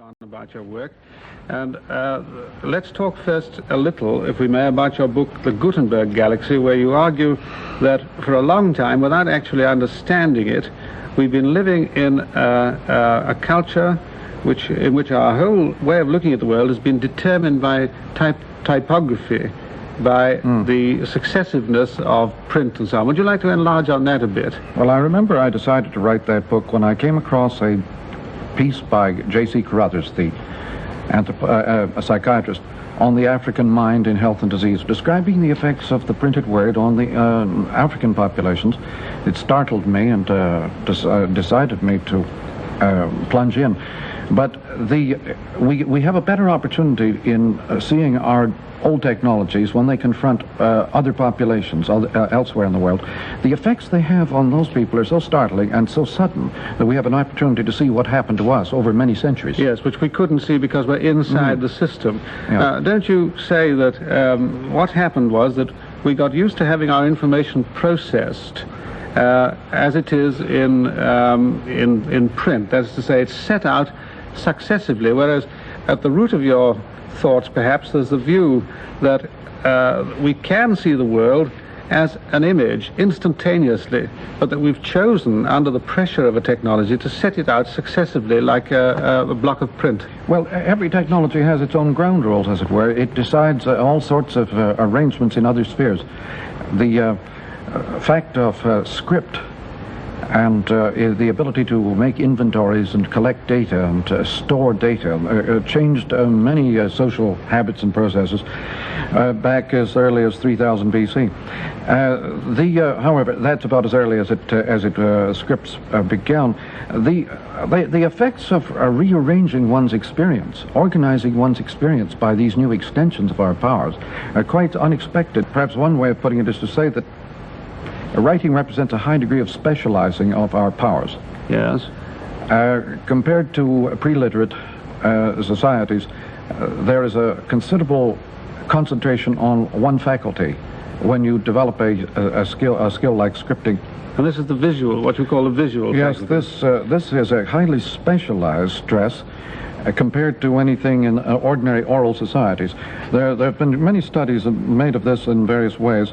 on about your work. And let's talk first a little, if we may, about your book, The Gutenberg Galaxy, where you argue that for a long time, without actually understanding it, we've been living in a culture in which our whole way of looking at the world has been determined by typography, by the successiveness of print and so on. Would you like to enlarge on that a bit? Well, I remember I decided to write that book when I came across a piece by J.C. Carruthers, a psychiatrist, on the African mind in health and disease, describing the effects of the printed word on the African populations. It startled me and decided me to plunge in. But we have a better opportunity in seeing our old technologies when they confront other populations elsewhere in the world. The effects they have on those people are so startling and so sudden that we have an opportunity to see what happened to us over many centuries. Yes, which we couldn't see because we're inside the system. Yeah. Don't you say that what happened was that we got used to having our information processed as it is in print. That is to say, it's set out successively, whereas at the root of your thoughts, perhaps, there's the view that we can see the world as an image instantaneously, but that we've chosen, under the pressure of a technology, to set it out successively like a block of print. Well, every technology has its own ground rules, as it were. It decides all sorts of arrangements in other spheres. The fact of script and the ability to make inventories and collect data and store data changed many social habits and processes back as early as 3000 BC. However, that's about as early as scripts began. The effects of rearranging one's experience, organizing one's experience by these new extensions of our powers, are quite unexpected. Perhaps one way of putting it is to say that writing represents a high degree of specializing of our powers. Yes. Compared to pre-literate societies, there is a considerable concentration on one faculty when you develop a skill like scripting. And this is the visual, what you call the visual. Yes, this is a highly specialized stress compared to anything in ordinary oral societies. There have been many studies made of this in various ways.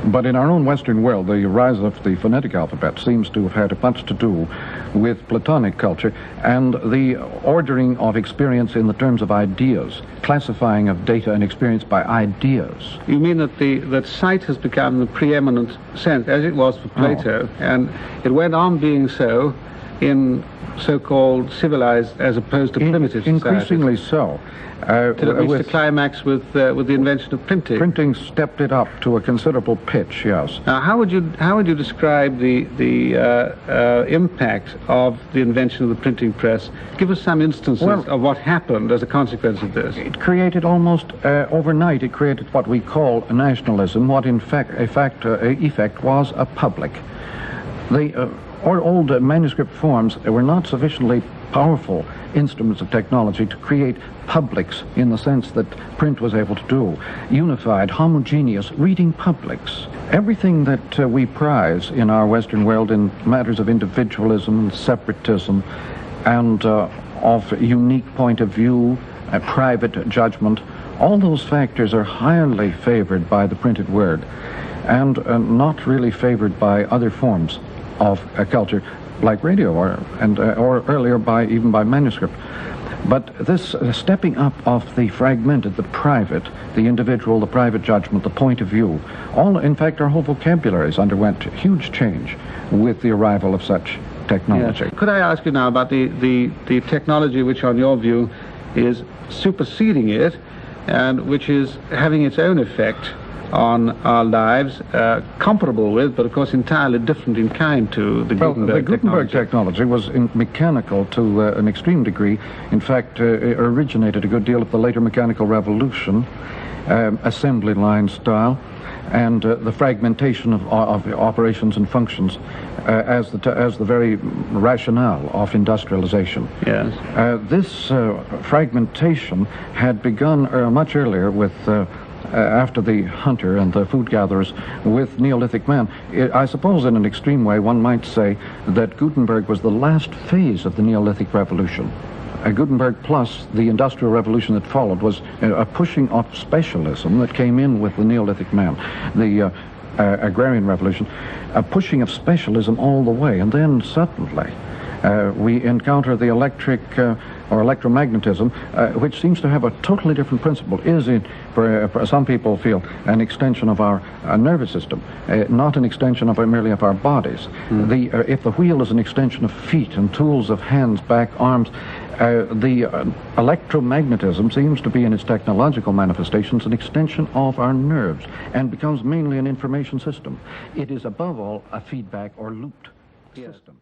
But in our own Western world, the rise of the phonetic alphabet seems to have had much to do with Platonic culture and the ordering of experience in the terms of ideas, classifying of data and experience by ideas. You mean that sight has become the preeminent sense, as it was for Plato, and it went on being so in so-called civilized as opposed to primitive societies? Increasingly so. Till it reached the climax with the invention of printing. Printing stepped it up to a considerable pitch, yes. Now, how would you describe the impact of the invention of the printing press? Give us some instances of what happened as a consequence of this. It created almost overnight. It created what we call a nationalism. What in effect was a public. The old manuscript forms were not sufficiently powerful instruments of technology to create publics in the sense that print was able to do. Unified, homogeneous reading publics. Everything that we prize in our Western world in matters of individualism and separatism and of unique point of view, private judgment, all those factors are highly favored by the printed word and not really favored by other forms of culture, like radio or earlier even by manuscript. But this stepping up of the fragmented, the private, the individual, the private judgment, the point of view, in fact, our whole vocabularies underwent huge change with the arrival of such technology. Yes. Could I ask you now about the technology which, on your view, is superseding it and which is having its own effect on our lives, comparable with, but of course entirely different in kind to the Gutenberg technology? The Gutenberg technology was mechanical to an extreme degree. In fact, it originated a good deal of the later mechanical revolution, assembly line style, and the fragmentation of operations and functions as the very rationale of industrialization. Yes. This fragmentation had begun much earlier with after the hunter and the food gatherers with Neolithic man. I suppose in an extreme way one might say that Gutenberg was the last phase of the Neolithic revolution. Gutenberg plus the Industrial Revolution that followed was a pushing of specialism that came in with the Neolithic man, the Agrarian Revolution, a pushing of specialism all the way, and then suddenly we encounter the electric or electromagnetism, which seems to have a totally different principle. Is it, for some people feel, an extension of our nervous system, not an extension of merely of our bodies. If the wheel is an extension of feet and tools of hands, back, arms, the electromagnetism seems to be in its technological manifestations an extension of our nerves and becomes mainly an information system. It is above all a feedback or looped system.